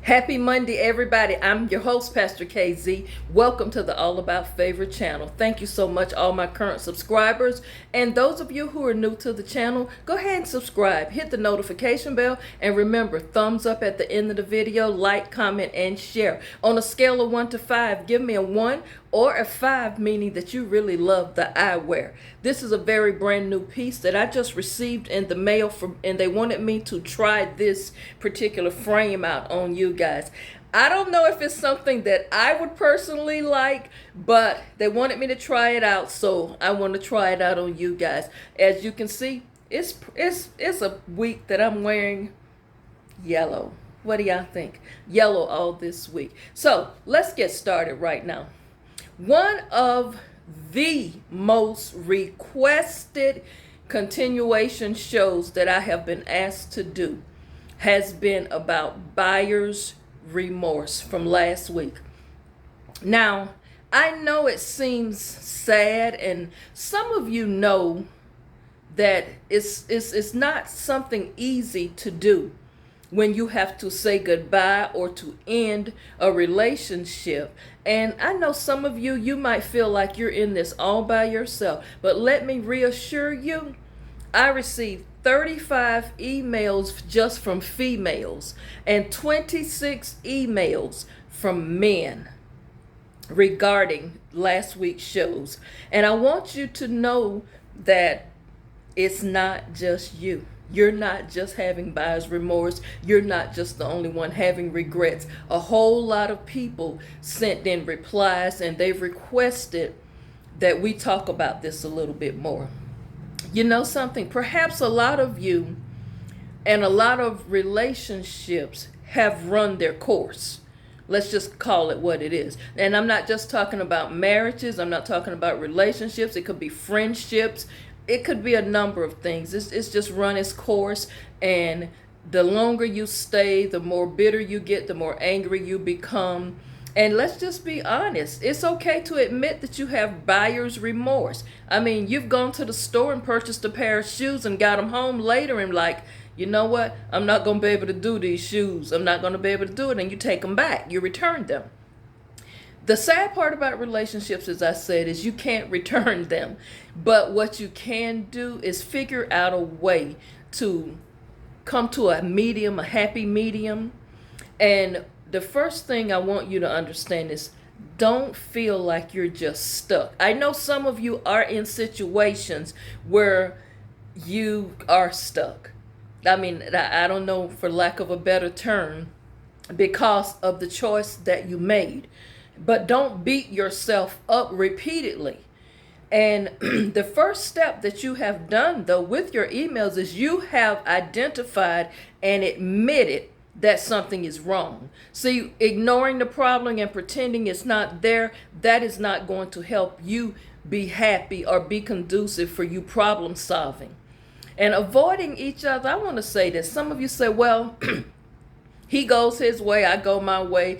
Happy Monday, everybody. I'm your host, Pastor KZ. Welcome to the All About Favorite channel. Thank you so much, all my current subscribers. And those of you who are new to the channel, go ahead and subscribe. Hit the notification bell. And remember, thumbs up at the end of the video, like, comment, and share. On a scale of 1 to 5, give me a 1 or a 5, meaning that you really love the eyewear. This is a very brand new piece that I just received in the mail and they wanted me to try this particular frame out on you guys. I don't know if it's something that I would personally like, but they wanted me to try it out, so I want to try it out on you guys. As you can see, it's a week that I'm wearing yellow. What do y'all think? Yellow all this week. So let's get started right now. One of the most requested continuation shows that I have been asked to do has been about buyer's remorse from last week. Now, I know it seems sad, and some of you know that it's not something easy to do when you have to say goodbye or to end a relationship. And I know some of you, you might feel like you're in this all by yourself, but let me reassure you, I received 35 emails just from females and 26 emails from men regarding last week's shows. And I want you to know that it's not just you. You're not just having buyer's remorse. You're not just the only one having regrets. A whole lot of people sent in replies, and they've requested that we talk about this a little bit more. You know something? Perhaps a lot of you and a lot of relationships have run their course. Let's just call it what it is. And I'm not just talking about marriages. I'm not talking about relationships. It could be friendships. It could be a number of things. It's just run its course, and the longer you stay, the more bitter you get, the more angry you become. And let's just be honest. It's okay to admit that you have buyer's remorse. I mean, you've gone to the store and purchased a pair of shoes and got them home later and like, you know what? I'm not going to be able to do these shoes. I'm not going to be able to do it. And you take them back. You return them. The sad part about relationships, as I said, is you can't return them. But what you can do is figure out a way to come to a medium, a happy medium. And the first thing I want you to understand is don't feel like you're just stuck. I know some of you are in situations where you are stuck. I mean, I don't know, for lack of a better term, because of the choice that you made. But don't beat yourself up repeatedly. And the first step that you have done, though, with your emails is you have identified and admitted that something is wrong. See, ignoring the problem and pretending it's not there, that is not going to help you be happy or be conducive for you problem solving. And avoiding each other, I want to say that some of you say, well, he goes his way, I go my way.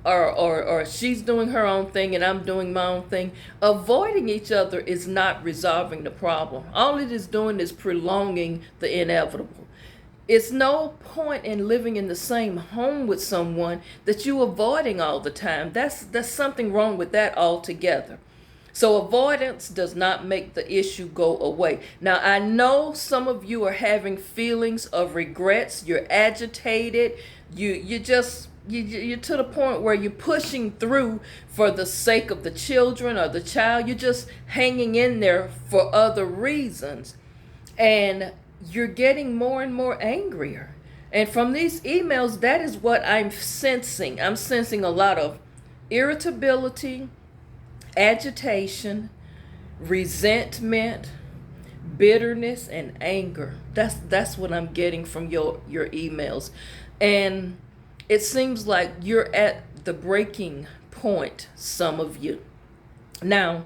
Or she's doing her own thing and I'm doing my own thing. Avoiding each other is not resolving the problem. All it is doing is prolonging the inevitable. It's no point in living in the same home with someone that you avoiding all the time. That's something wrong with that altogether. So avoidance does not make the issue go away. Now, I know some of you are having feelings of regrets. You're agitated. You're to the point where you're pushing through for the sake of the children or the child. You're just hanging in there for other reasons. And you're getting more and more angrier. And from these emails, that is what I'm sensing. I'm sensing a lot of irritability, agitation, resentment, bitterness, and anger. That's what I'm getting from your emails. And it seems like you're at the breaking point, some of you. Now,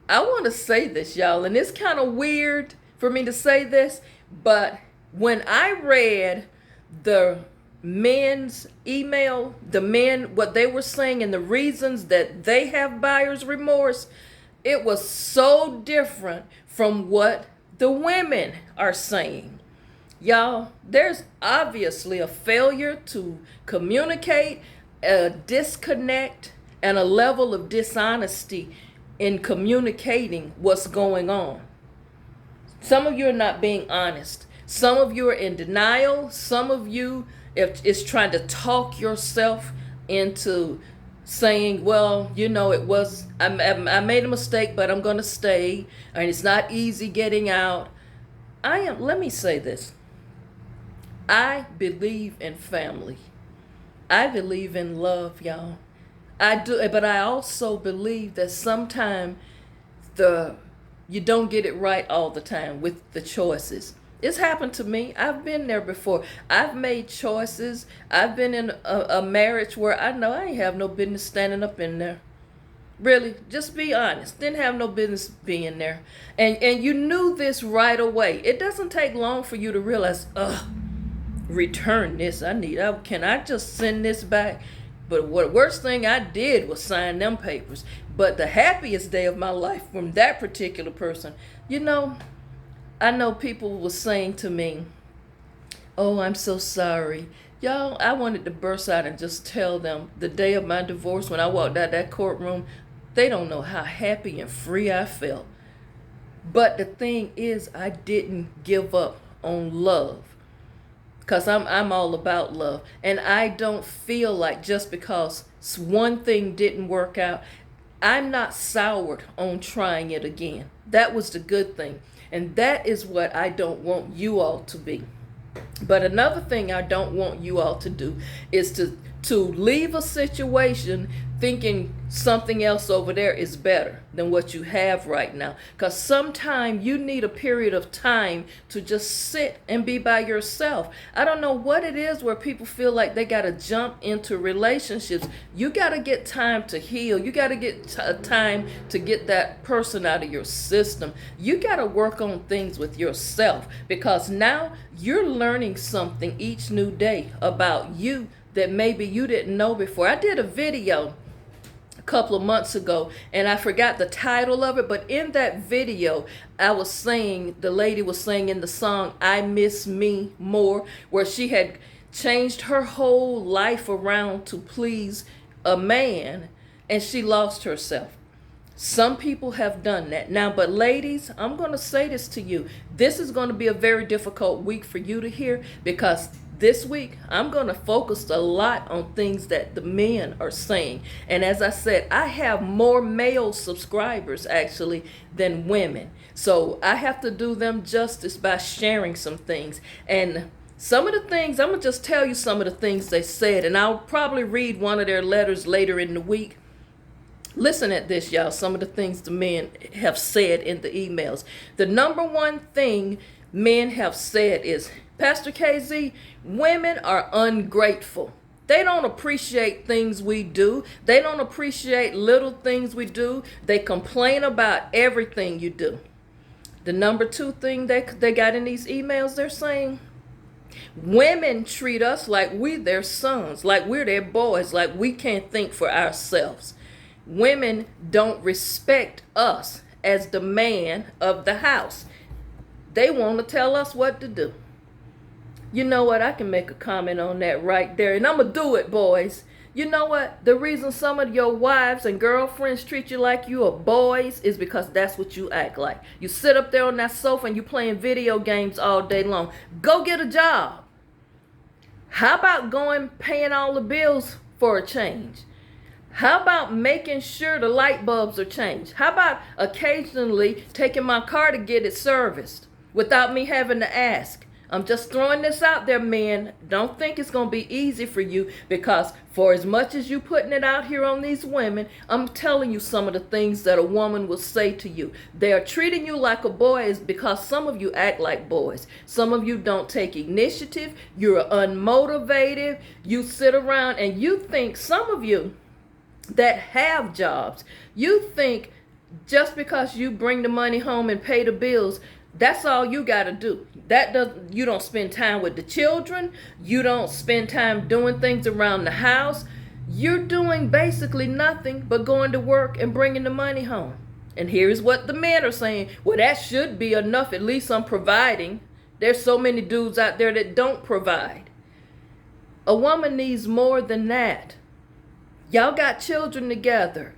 I want to say this, y'all, and it's kind of weird for me to say this, but when I read the men's email, the men, what they were saying and the reasons that they have buyer's remorse, it was so different from what the women are saying. Y'all, there's obviously a failure to communicate, a disconnect, and a level of dishonesty in communicating what's going on. Some of you are not being honest. Some of you are in denial. Some of you is trying to talk yourself into saying, well, I made a mistake, but I'm going to stay, and it's not easy getting out. Let me say this. I believe in family. I believe in love, y'all. I do, but I also believe that sometimes you don't get it right all the time with the choices. It's happened to me. I've been there before. I've made choices. I've been in a marriage where I know I ain't have no business standing up in there. Really, just be honest. Didn't have no business being there. And you knew this right away. It doesn't take long for you to realize, return this. Can I just send this back? But what worst thing I did was sign them papers. But the happiest day of my life from that particular person, I know people were saying to me, oh, I'm so sorry. Y'all, I wanted to burst out and just tell them the day of my divorce when I walked out that courtroom, they don't know how happy and free I felt. But the thing is, I didn't give up on love. Because I'm all about love. And I don't feel like just because one thing didn't work out, I'm not soured on trying it again. That was the good thing. And that is what I don't want you all to be. But another thing I don't want you all to do is to leave a situation thinking something else over there is better than what you have right now. Because sometimes you need a period of time to just sit and be by yourself. I don't know what it is where people feel like they got to jump into relationships. You got to get time to heal. You got to get time to get that person out of your system. You got to work on things with yourself, because now you're learning something each new day about you that maybe you didn't know before. I did a video a couple of months ago, and I forgot the title of it, but in that video, the lady was saying in the song, I Miss Me More, where she had changed her whole life around to please a man, and she lost herself. Some people have done that. Now, but ladies, I'm going to say this to you. This is going to be a very difficult week for you to hear, because this week, I'm going to focus a lot on things that the men are saying. And as I said, I have more male subscribers, actually, than women. So I have to do them justice by sharing some things. And some of the things, I'm going to just tell you some of the things they said. And I'll probably read one of their letters later in the week. Listen at this, y'all. Some of the things the men have said in the emails. The number one thing men have said is, Pastor KZ, women are ungrateful. They don't appreciate things we do. They don't appreciate little things we do. They complain about everything you do. The number two thing they got in these emails, they're saying, women treat us like we're their sons, like we're their boys, like we can't think for ourselves. Women don't respect us as the man of the house. They want to tell us what to do. You know what? I can make a comment on that right there. And I'm going to do it, boys. You know what? The reason some of your wives and girlfriends treat you like you are boys is because that's what you act like. You sit up there on that sofa and you playing video games all day long. Go get a job. How about paying all the bills for a change? How about making sure the light bulbs are changed? How about occasionally taking my car to get it serviced without me having to ask? I'm just throwing this out there, men. Don't think it's going to be easy for you, because for as much as you putting it out here on these women, I'm telling you some of the things that a woman will say to you. They are treating you like a boy is because some of you act like boys. Some of you don't take initiative. You're unmotivated. You sit around and you think, some of you that have jobs, you think just because you bring the money home and pay the bills, that's all you got to do. You don't spend time with the children. You don't spend time doing things around the house. You're doing basically nothing but going to work and bringing the money home. And here's what the men are saying. Well, that should be enough. At least I'm providing. There's so many dudes out there that don't provide. A woman needs more than that. Y'all got children together.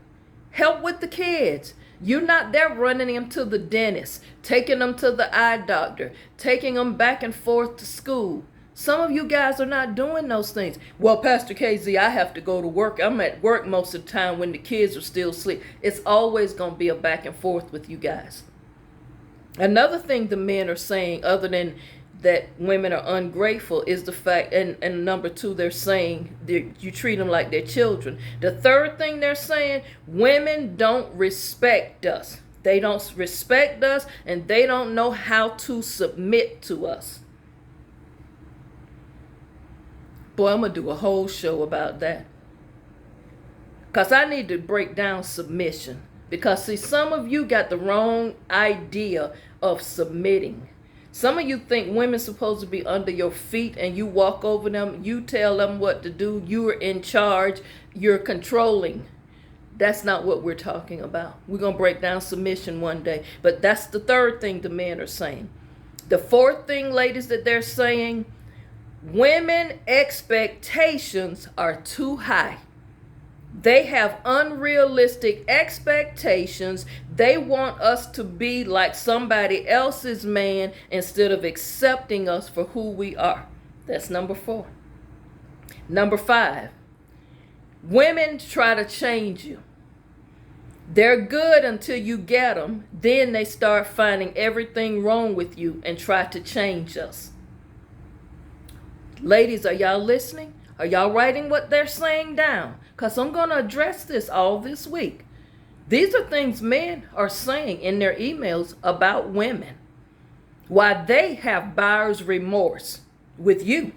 Help with the kids. You're not there running them to the dentist, taking them to the eye doctor, taking them back and forth to school. Some of you guys are not doing those things. Well, Pastor KZ, I have to go to work. I'm at work most of the time when the kids are still asleep. It's always going to be a back and forth with you guys. Another thing the men are saying, other than that women are ungrateful, is the fact, and number two, they're saying you treat them like they're children. The third thing they're saying, women don't respect us. They don't respect us, and they don't know how to submit to us. Boy, I'm going to do a whole show about that. Because I need to break down submission. Because, see, some of you got the wrong idea of submitting. Some of you think women's supposed to be under your feet and you walk over them, you tell them what to do, you're in charge, you're controlling. That's not what we're talking about. We're going to break down submission one day. But that's the third thing the men are saying. The fourth thing, ladies, that they're saying, women expectations are too high. They have unrealistic expectations. They want us to be like somebody else's man instead of accepting us for who we are. That's number 4. Number 5, women try to change you. They're good until you get them. Then they start finding everything wrong with you and try to change us. Ladies, are y'all listening? Are y'all writing what they're saying down? Because I'm going to address this all this week. These are things men are saying in their emails about women. Why they have buyer's remorse with you.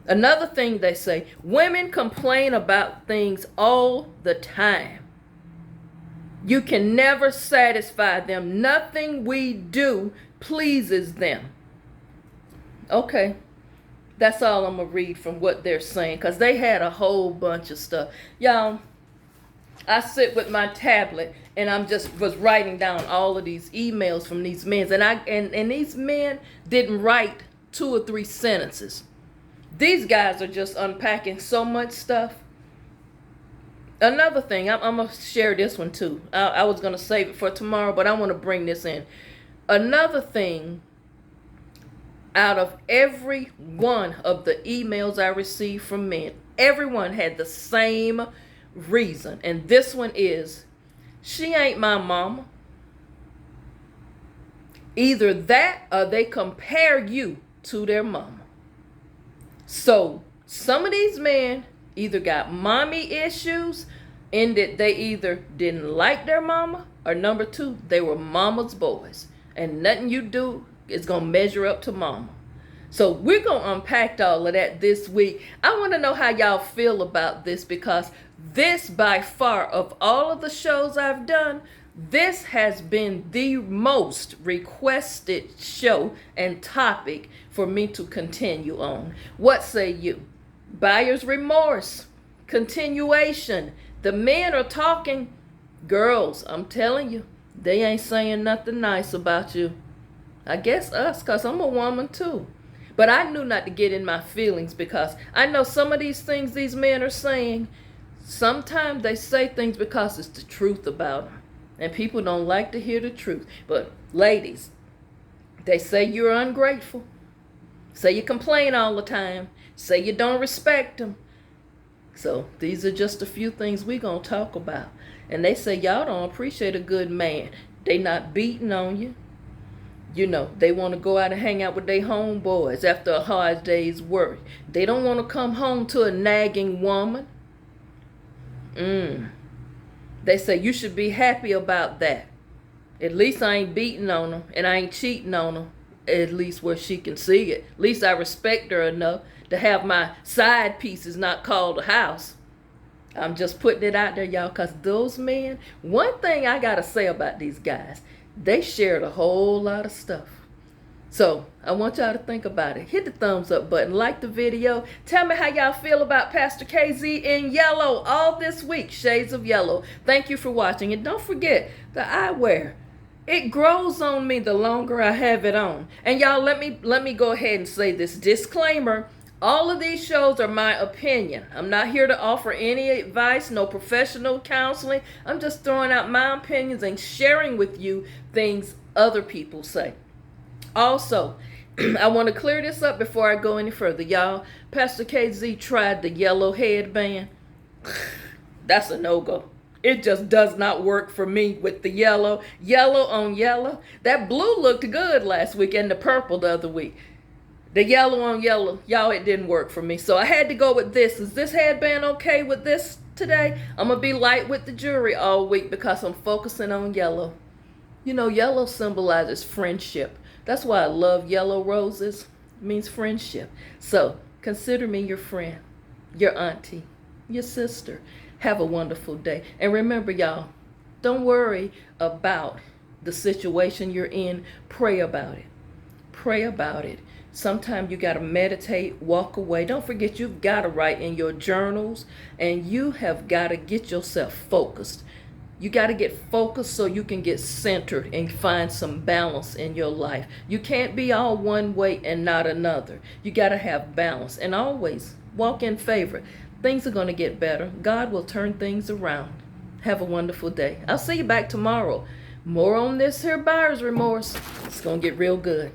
Another thing they say, women complain about things all the time. You can never satisfy them. Nothing we do pleases them. Okay. That's all I'm going to read from what they're saying, because they had a whole bunch of stuff. Y'all, I sit with my tablet and was writing down all of these emails from these men. And these men didn't write 2 or 3 sentences. These guys are just unpacking so much stuff. Another thing, I'm going to share this one too. I was going to save it for tomorrow, but I want to bring this in. Another thing, out of every one of the emails I received from men, everyone had the same reason. And this one is, she ain't my mama. Either that or they compare you to their mama. So some of these men either got mommy issues in that they either didn't like their mama, or number 2, they were mama's boys. And nothing you do is going to measure up to mama. So we're going to unpack all of that this week. I want to know how y'all feel about this, because this, by far, of all of the shows I've done, this has been the most requested show and topic for me to continue on. What say you? Buyer's remorse, continuation. The men are talking. Girls, I'm telling you, they ain't saying nothing nice about you. I guess us, because I'm a woman too. But I knew not to get in my feelings, because I know some of these things these men are saying, sometimes they say things because it's the truth about them. And people don't like to hear the truth. But ladies, they say you're ungrateful. Say you complain all the time. Say you don't respect them. So these are just a few things we're going to talk about. And they say y'all don't appreciate a good man. They not beating on you. You know, they want to go out and hang out with their homeboys after a hard day's work. They don't want to come home to a nagging woman. They say you should be happy about that. At least I ain't beating on her and I ain't cheating on her. At least where she can see it. At least I respect her enough to have my side pieces not called a house. I'm just putting it out there, y'all, because those men, one thing I got to say about these guys, they shared a whole lot of stuff. So I want y'all to think about it. Hit the thumbs up button, like the video. Tell me how y'all feel about Pastor KZ in yellow all this week. Shades of yellow. Thank you for watching. And don't forget the eyewear. It grows on me the longer I have it on. And y'all, let me go ahead and say this disclaimer. All of these shows are my opinion. I'm not here to offer any advice, no professional counseling. I'm just throwing out my opinions and sharing with you things other people say. Also, I want to clear this up before I go any further. Y'all, Pastor KZ tried the yellow headband. That's a no-go. It just does not work for me with the yellow. Yellow on yellow. That blue looked good last week and the purple the other week. The yellow on yellow, y'all, it didn't work for me. So I had to go with this. Is this headband okay with this today? I'm going to be light with the jewelry all week because I'm focusing on yellow. You know, yellow symbolizes friendship. That's why I love yellow roses. It means friendship. So consider me your friend, your auntie, your sister. Have a wonderful day. And remember, y'all, don't worry about the situation you're in. Pray about it. Pray about it. Sometimes you got to meditate, walk away. Don't forget, you've got to write in your journals, and you have got to get yourself focused. You got to get focused so you can get centered and find some balance in your life. You can't be all one way and not another. You got to have balance, and always walk in favor. Things are going to get better. God will turn things around. Have a wonderful day. I'll see you back tomorrow. More on this here buyer's remorse. It's going to get real good.